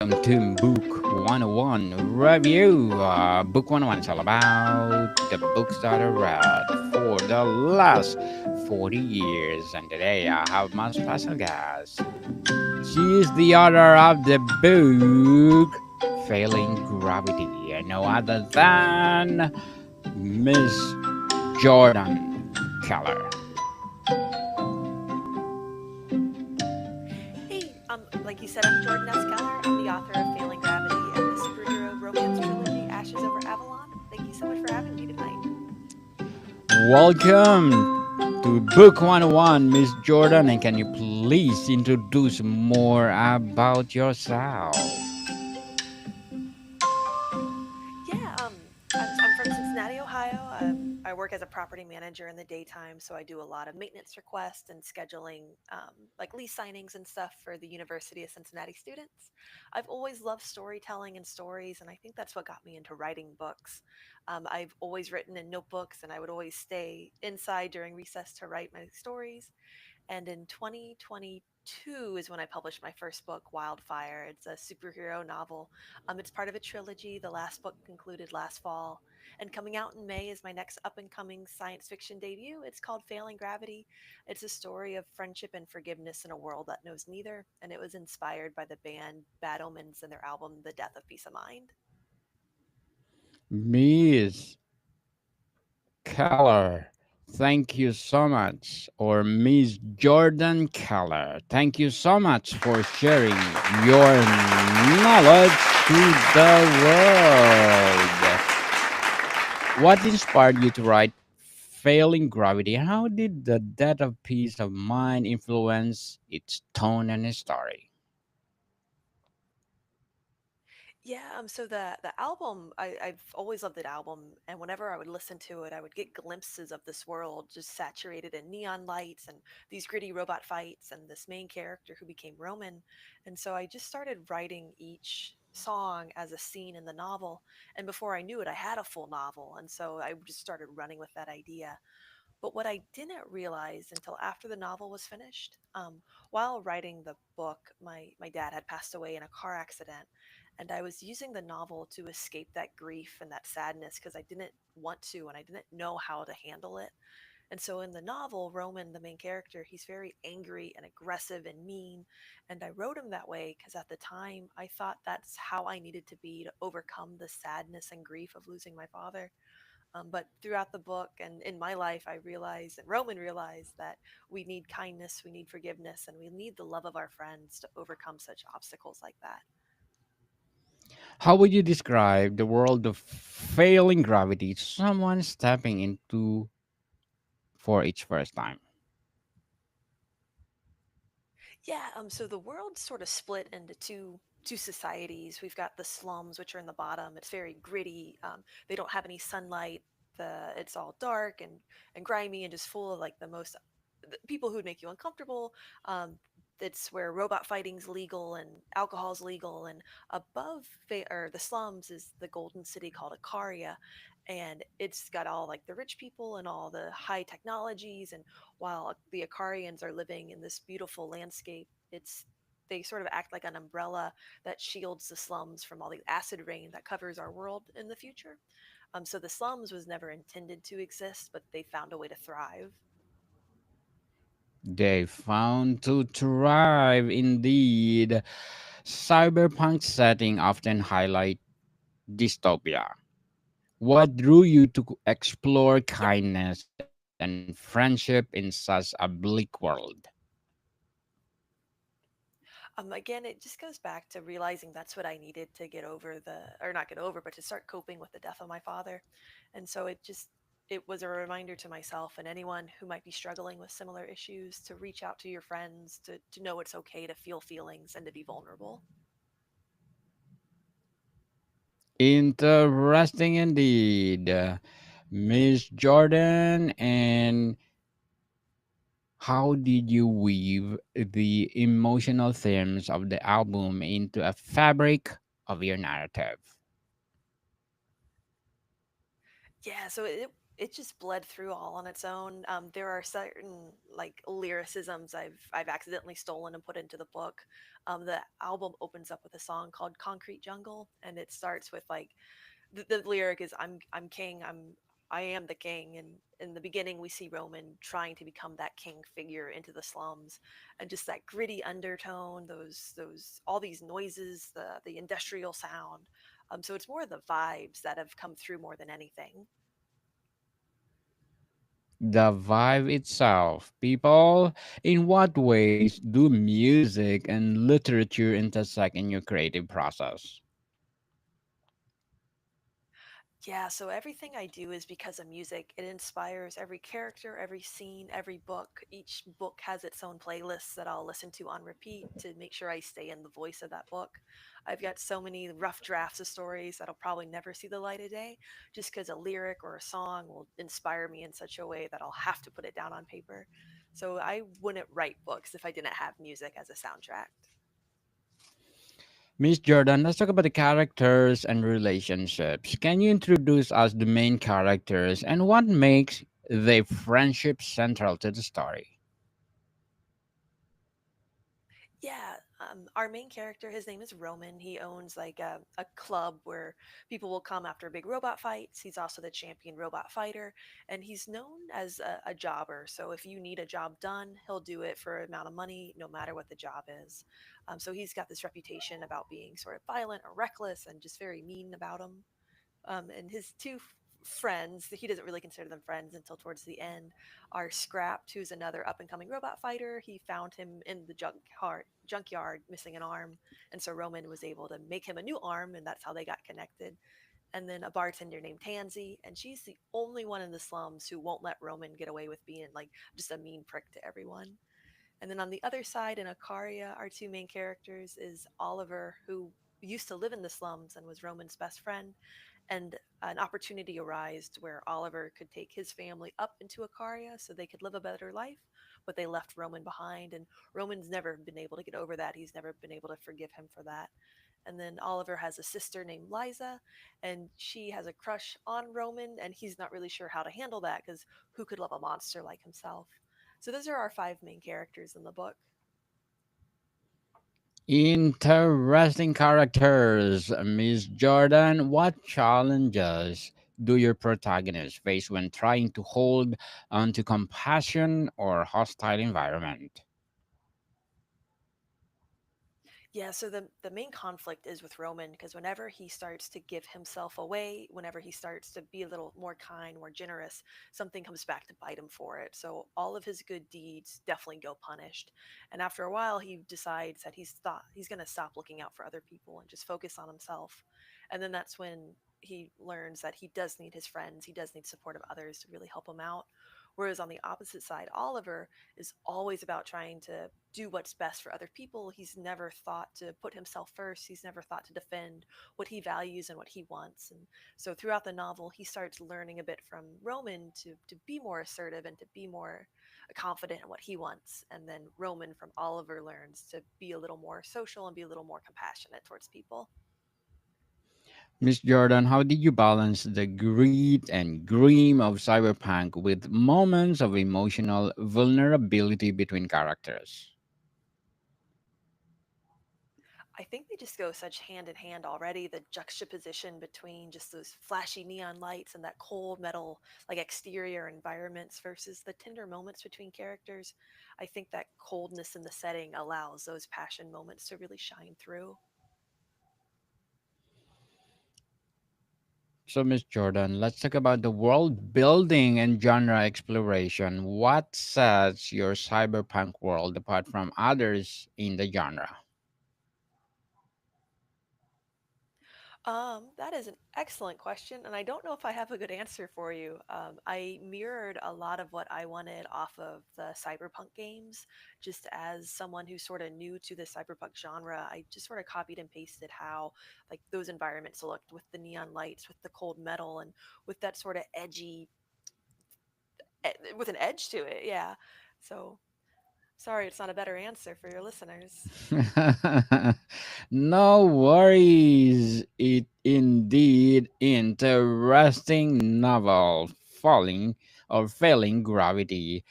welcome to Book 101 Review. Book 101 is all about the books that I read for the last 40 years. And today I have my special guest. She is the author of the book Failing Gravity, and no other than Miss Jordan Keller. Hey, like you said, I'm Jordan S Keller. I'm the author of Failing Gravity and the superhero romance trilogy Ashes Over Avalon. Thank you so much for having me tonight. Welcome to Book 101, Miss Jordan, and can you please introduce more about yourself? Yeah, I'm from Cincinnati, Ohio. I work as a property manager in the daytime, so I do a lot of maintenance requests and scheduling, like lease signings and stuff for the University of Cincinnati students. I've always loved storytelling and stories, and I think that's what got me into writing books. I've always written in notebooks, and I would always stay inside during recess to write my stories. And in 2022 is when I published my first book, Wildfire. It's a superhero novel. It's part of a trilogy. The last book concluded last fall. And coming out in May is my next up and coming science fiction debut. It's called Failing Gravity. It's a story of friendship and forgiveness in a world that knows neither. And it was inspired by the band Bad Omens and their album, The Death of Peace of Mind. Miss Keller, thank you so much. Or Miss Jordan Keller, thank you so much for sharing your knowledge to the world. What inspired you to write Failing Gravity? How did the death of peace of mind influence its tone and its story? Yeah, so the album, I've always loved that album, and whenever I would listen to it, I would get glimpses of this world just saturated in neon lights and these gritty robot fights and this main character who became Roman. And so I just started writing each song as a scene in the novel, and before I knew it, I had a full novel, and so I just started running with that idea. But what I didn't realize until after the novel was finished, while writing the book, my dad had passed away in a car accident, and I was using the novel to escape that grief and that sadness because I didn't want to and I didn't know how to handle it. And so in the novel, Roman, the main character, he's very angry and aggressive and mean. And I wrote him that way because at the time I thought that's how I needed to be to overcome the sadness and grief of losing my father. But throughout the book and in my life, I realized, and Roman realized, that we need kindness, we need forgiveness, and we need the love of our friends to overcome such obstacles like that. How would you describe the world of failing gravity to someone stepping into for its first time? Yeah, so the world's sort of split into two societies. We've got the slums, which are in the bottom. It's very gritty. They don't have any sunlight. It's all dark and grimy and just full of like the people who'd make you uncomfortable. It's where robot fighting's legal and alcohol's legal. And above or the slums is the golden city called Ikaria, and it's got all like the rich people and all the high technologies. And while the Ikarians are living in this beautiful landscape, it's they sort of act like an umbrella that shields the slums from all the acid rain that covers our world in the future. So the slums was never intended to exist, but they found a way to thrive. They found to thrive indeed. Cyberpunk setting often highlight dystopia. What drew you to explore Yep. kindness and friendship in such a bleak world? Again, it just goes back to realizing that's what I needed to get over or not get over, but to start coping with the death of my father. And so it was a reminder to myself and anyone who might be struggling with similar issues to reach out to your friends, to know it's okay to feel feelings and to be vulnerable. Interesting indeed. Miss Jordan, and how did you weave the emotional themes of the album into a fabric of your narrative? Yeah, it just bled through all on its own. There are certain like lyricisms I've accidentally stolen and put into the book. The album opens up with a song called "Concrete Jungle," and it starts with like the lyric is I'm king, I am the king. And in the beginning we see Roman trying to become that king figure into the slums, and just that gritty undertone, those all these noises, the industrial sound. So it's more the vibes that have come through more than anything. The vibe itself, people. In what ways do music and literature intersect in your creative process? Yeah, so everything I do is because of music. It inspires every character, every scene, every book. Each book has its own playlists that I'll listen to on repeat to make sure I stay in the voice of that book. I've got so many rough drafts of stories that'll probably never see the light of day just because a lyric or a song will inspire me in such a way that I'll have to put it down on paper. So I wouldn't write books if I didn't have music as a soundtrack. Miss Jordan, let's talk about the characters and relationships. Can you introduce us the main characters and what makes their friendship central to the story? Yeah, our main character, his name is Roman. He owns like a club where people will come after big robot fights. He's also the champion robot fighter, and he's known as a jobber. So if you need a job done, he'll do it for an amount of money, no matter what the job is. So he's got this reputation about being sort of violent or reckless and just very mean about him. And his two friends, he doesn't really consider them friends until towards the end, are Scrapped, who's another up and coming robot fighter. He found him in the junkyard missing an arm, and so Roman was able to make him a new arm, and that's how they got connected. And then a bartender named Tansy, and she's the only one in the slums who won't let Roman get away with being like just a mean prick to everyone. And then on the other side, in Akaria, our two main characters is Oliver, who used to live in the slums and was Roman's best friend, and an opportunity arose where Oliver could take his family up into Akaria so they could live a better life, but they left Roman behind, and Roman's never been able to get over that. He's never been able to forgive him for that. And then Oliver has a sister named Liza, and she has a crush on Roman, and he's not really sure how to handle that because who could love a monster like himself? So those are our five main characters in the book. Interesting characters, Miss Jordan. What challenges do your protagonists face when trying to hold on to compassion or hostile environment? Yeah, so the main conflict is with Roman because whenever he starts to give himself away, whenever he starts to be a little more kind, more generous, something comes back to bite him for it. So all of his good deeds definitely go punished. And after a while, he decides that he's going to stop looking out for other people and just focus on himself. And then that's when he learns that he does need his friends, he does need support of others to really help him out. Whereas on the opposite side, Oliver is always about trying to do what's best for other people. He's never thought to put himself first. He's never thought to defend what he values and what he wants. And so throughout the novel, he starts learning a bit from Roman to be more assertive and to be more confident in what he wants. And then Roman from Oliver learns to be a little more social and be a little more compassionate towards people. Miss Jordan, how did you balance the greed and gleam of cyberpunk with moments of emotional vulnerability between characters? I think they just go such hand in hand already. The juxtaposition between just those flashy neon lights and that cold metal, like exterior environments versus the tender moments between characters. I think that coldness in the setting allows those passion moments to really shine through. So, Miss Jordan, let's talk about the world building and genre exploration. What sets your cyberpunk world apart from others in the genre? That is an excellent question, and I don't know if I have a good answer for you. I mirrored a lot of what I wanted off of the cyberpunk games. Just as someone who's sort of new to the cyberpunk genre, I just sort of copied and pasted how like those environments looked with the neon lights, with the cold metal, and with that sort of edgy, with an edge to it. Yeah. So sorry, it's not a better answer for your listeners. No worries. It indeed interesting novel. falling or failing gravity.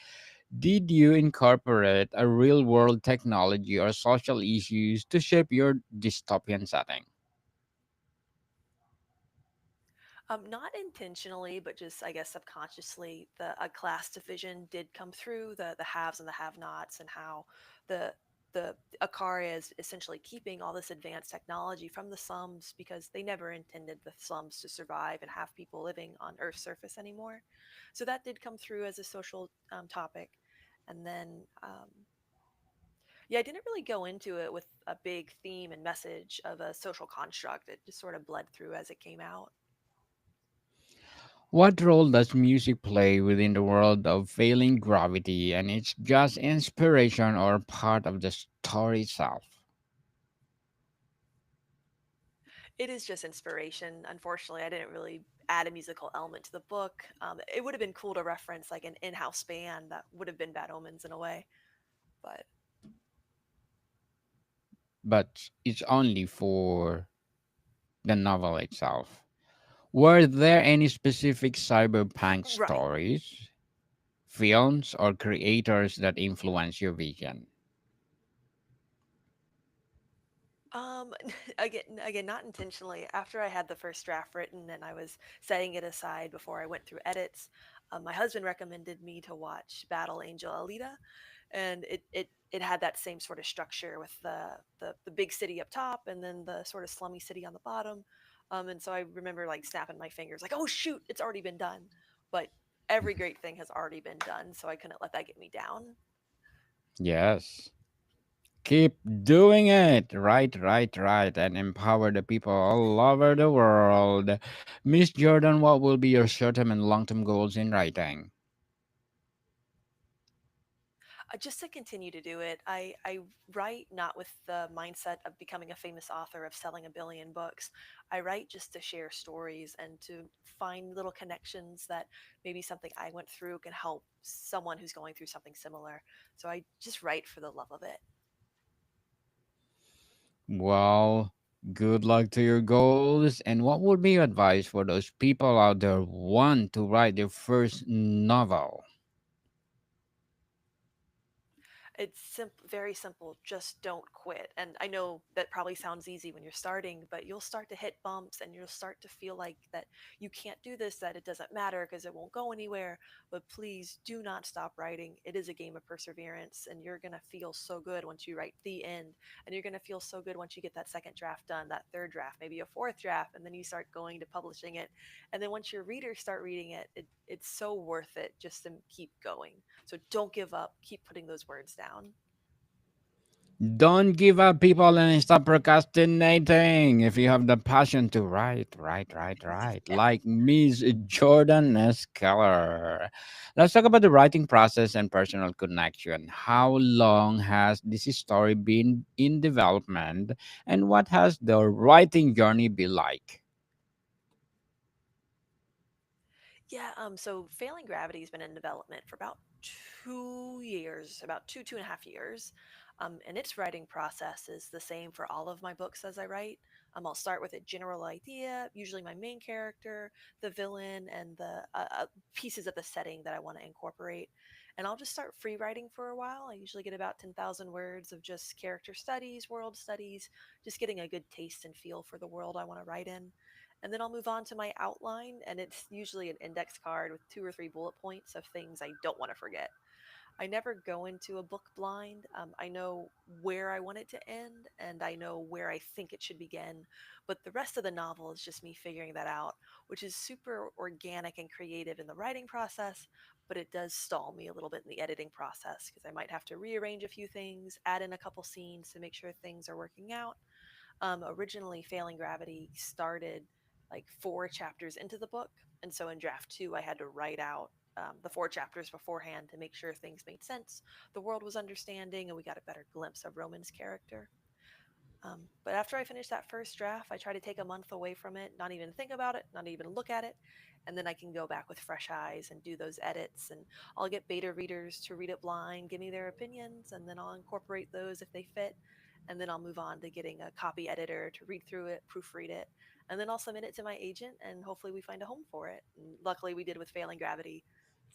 Did you incorporate a real world technology or social issues to shape your dystopian setting? Not intentionally, but just I guess subconsciously, the a class division did come through the haves and the have-nots, and how the the Akari is essentially keeping all this advanced technology from the slums because they never intended the slums to survive and have people living on Earth's surface anymore. So that did come through as a social topic, and then yeah, I didn't really go into it with a big theme and message of a social construct. It just sort of bled through as it came out. What role does music play within the world of failing gravity, and it's just inspiration or part of the story itself? It is just inspiration. Unfortunately, I didn't really add a musical element to the book. It would have been cool to reference like an in-house band. That would have been Bad Omens in a way, but But it's only for the novel itself. Were there any specific cyberpunk right. stories, films, or creators that influence your vision? Um, again, not intentionally. After I had the first draft written and I was setting it aside before I went through edits, my husband recommended me to watch Battle Angel Alita, and it had that same sort of structure with the big city up top and then the sort of slummy city on the bottom. And so I remember like snapping my fingers, like, "Oh shoot, it's already been done." But every great thing has already been done, so I couldn't let that get me down. Yes. Keep doing it. Right, right, right. And empower the people all over the world. Miss Jordan, what will be your short term and long term goals in writing? Just to continue to do it, I write not with the mindset of becoming a famous author, of selling a billion books. I write just to share stories and to find little connections that maybe something I went through can help someone who's going through something similar. So I just write for the love of it. Well, good luck to your goals. And what would be your advice for those people out there who want to write their first novel? It's very simple. Just don't quit. And I know that probably sounds easy when you're starting, but you'll start to hit bumps and you'll start to feel like that you can't do this, that it doesn't matter because it won't go anywhere. But please do not stop writing. It is a game of perseverance, and you're going to feel so good once you write the end. And you're going to feel so good once you get that second draft done, that third draft, maybe a fourth draft, and then you start going to publishing it. And then once your readers start reading it, it's so worth it just to keep going. So don't give up. Keep putting those words down. Don't give up, people, and stop procrastinating. If you have the passion to write, write, write, write, Yeah. like Miss Jordan S Keller. Let's talk about the writing process and personal connection. How long has this story been in development, and what has the writing journey been like? Yeah, so Failing Gravity has been in development for about 2 years, about 2.5 years. And its writing process is the same for all of my books as I write. I'll start with a general idea, usually my main character, the villain, and the pieces of the setting that I want to incorporate. And I'll just start free writing for a while. I usually get about 10,000 words of just character studies, world studies, just getting a good taste and feel for the world I want to write in. And then I'll move on to my outline, and it's usually an index card with 2 or 3 bullet points of things I don't want to forget. I never go into a book blind. I know where I want it to end, and I know where I think it should begin. But the rest of the novel is just me figuring that out, which is super organic and creative in the writing process, but it does stall me a little bit in the editing process because I might have to rearrange a few things, add in a couple scenes to make sure things are working out. Originally, Failing Gravity started like 4 chapters into the book. And so in draft two, I had to write out the 4 chapters beforehand to make sure things made sense, the world was understanding, and we got a better glimpse of Roman's character. But after I finish that first draft, I try to take a month away from it, not even think about it, not even look at it. And then I can go back with fresh eyes and do those edits. And I'll get beta readers to read it blind, give me their opinions, and then I'll incorporate those if they fit. and then I'll move on to getting a copy editor to read through it, proofread it, and then I'll submit it to my agent, and hopefully we find a home for it. And luckily, we did with Failing Gravity.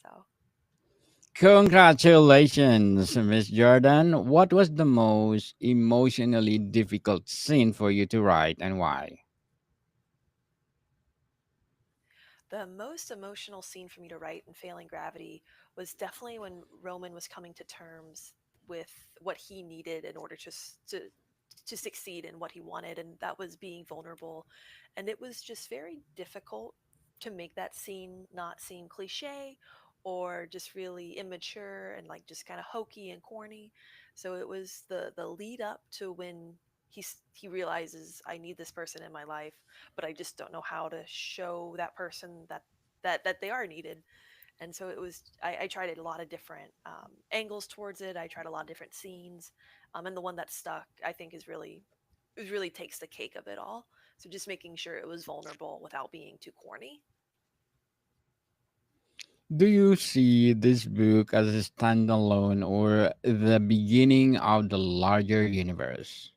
So Congratulations, Miss Jordan. What was the most emotionally difficult scene for you to write and why? the most emotional scene for me to write in Failing Gravity was definitely when Roman was coming to terms with what he needed in order to succeed in what he wanted, and that was being vulnerable. And it was just very difficult to make that scene not seem cliche or just really immature and like just kind of hokey and corny. So it was the lead up to when he realizes I need this person in my life, but I just don't know how to show that person that they are needed. And so it was I tried a lot of different angles towards it. I tried a lot of different scenes, and the one that stuck I think is really it really takes the cake of it all. So just making sure it was vulnerable without being too corny. Do you see this book as a standalone or the beginning of the larger universe?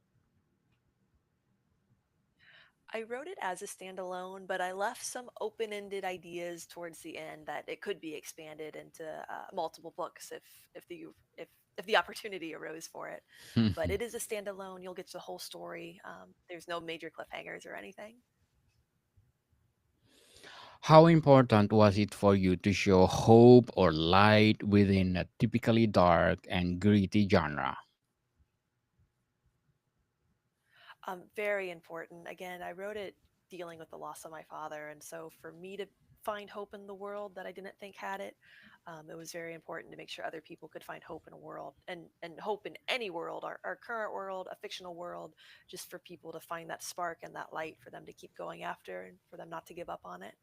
I wrote it as a standalone, but I left some open-ended ideas towards the end that it could be expanded into multiple books if if the opportunity arose for it. But it is a standalone. You'll get the whole story. There's no major cliffhangers or anything. How important was it for you to show hope or light within a typically dark and gritty genre? Very important. Again, I wrote it dealing with the loss of my father, and so for me to find hope in the world that I didn't think had it, it was very important to make sure other people could find hope in a world and hope in any world, our current world, a fictional world, just for people to find that spark and that light for them to keep going after and for them not to give up on it.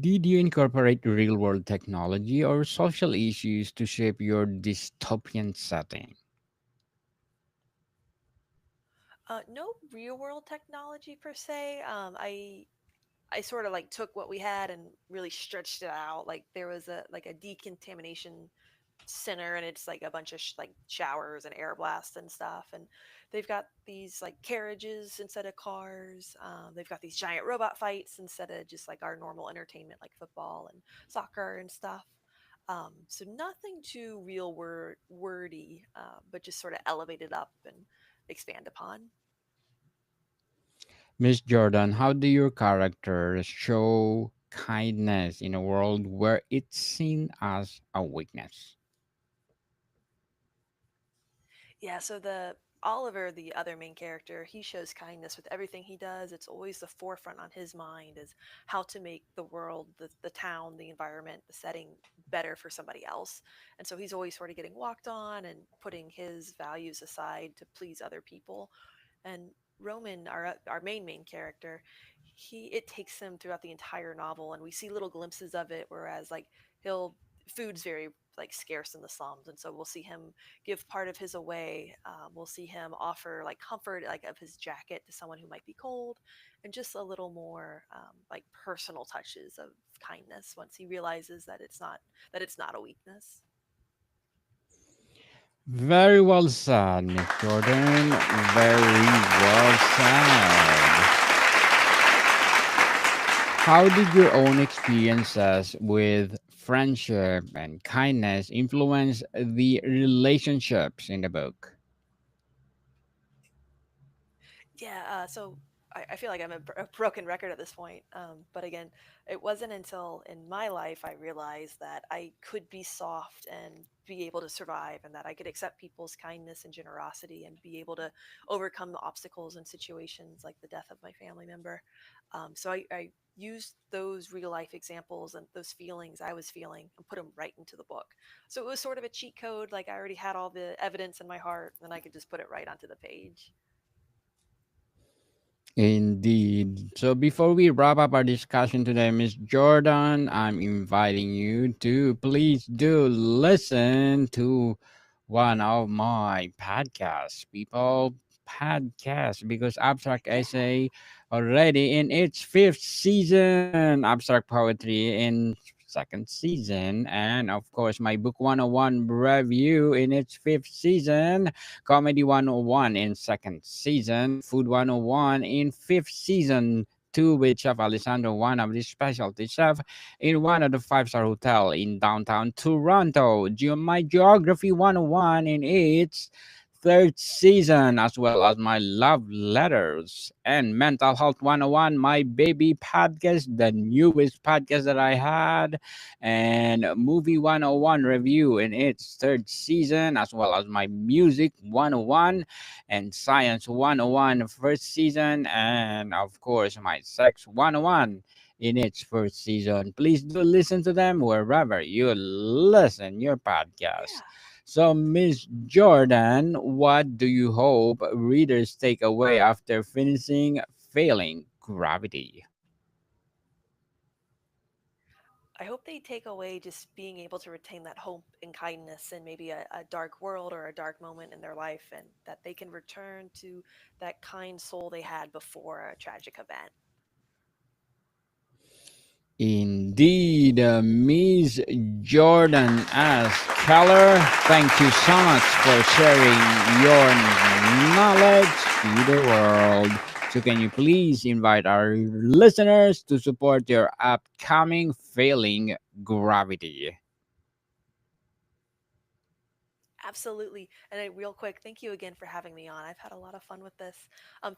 Did you incorporate real world technology or social issues to shape your dystopian setting? No real world technology per se. I sort of like took what we had and really stretched it out. Like there was a like a decontamination center, and it's like a bunch of like showers and air blasts and stuff, and they've got these like carriages instead of cars. They've got these giant robot fights instead of just like our normal entertainment like football and soccer and stuff. So nothing too wordy, but just sort of elevated up and expand upon. Miss Jordan, how do your characters show kindness in a world where it's seen as a weakness? Yeah, so the Oliver, the other main character, he shows kindness with everything he does. It's always the forefront on his mind is how to make the world, the town, the environment, the setting better for somebody else. And so he's always sort of getting walked on and putting his values aside to please other people. And Roman, our main character, he it takes him throughout the entire novel, and we see little glimpses of it. Whereas like he'll food's very like scarce in the slums, and so we'll see him give part of his away. We'll see him offer like comfort, like of his jacket to someone who might be cold, and just a little more like personal touches of kindness once he realizes that it's not a weakness. Very well said, Miss Jordan. Very well said. How did your own experiences with friendship and kindness influence the relationships in the book? Yeah, so I feel like I'm a broken record at this point. But again, it wasn't until in my life I realized that I could be soft and be able to survive, and that I could accept people's kindness and generosity and be able to overcome the obstacles and situations like the death of my family member. So I used those real life examples and those feelings I was feeling and put them right into the book. So it was sort of a cheat code. Like I already had all the evidence in my heart, and I could just put it right onto the page. Indeed. So before we wrap up our discussion today, Miss Jordan, I'm inviting you to please do listen to one of my podcasts, people podcast, because Abstract Yeah. Essay already in its fifth season, Abstract Poetry in second season. And of course, my Book 101 review in its fifth season, Comedy 101 in second season, Food 101 in fifth season. Two with Chef Alessandro, one of the specialty chef in one of the five-star hotel in downtown Toronto. My Geography 101 in its third season, as well as my love letters and mental health 101, my baby podcast, the newest podcast that I had, and movie 101 review in its third season, as well as my music 101 and science 101 first season, and of course my sex 101 in its first season. Please do listen to them wherever you listen your podcast. Yeah. So, Miss Jordan, what do you hope readers take away after finishing Failing Gravity? I hope they take away just being able to retain that hope and kindness in maybe a dark world or a dark moment in their life, and that they can return to that kind soul they had before a tragic event. Indeed, Miss Jordan S. Keller, thank you so much for sharing your knowledge to the world. So, can you please invite our listeners to support your upcoming Failing Gravity? Absolutely. And real quick, thank you again for having me on. I've had a lot of fun with this.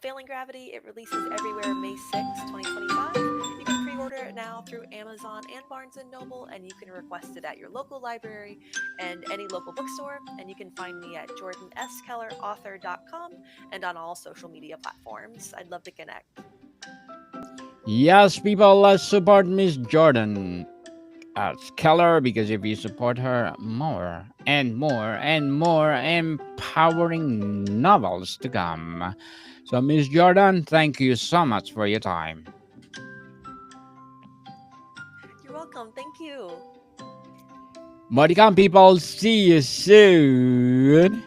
Failing Gravity, it releases everywhere May 6th, 2025. You can pre-order it now through Amazon and Barnes & Noble, and you can request it at your local library and any local bookstore. And you can find me at jordanskellerauthor.com and on all social media platforms. I'd love to connect. Yes, people, let's support Miss Jordan Keller, because if you support her, more and more and more empowering novels to come. So, Miss Jordan, thank you so much for your time. You're welcome. Thank you. Modicom people, see you soon.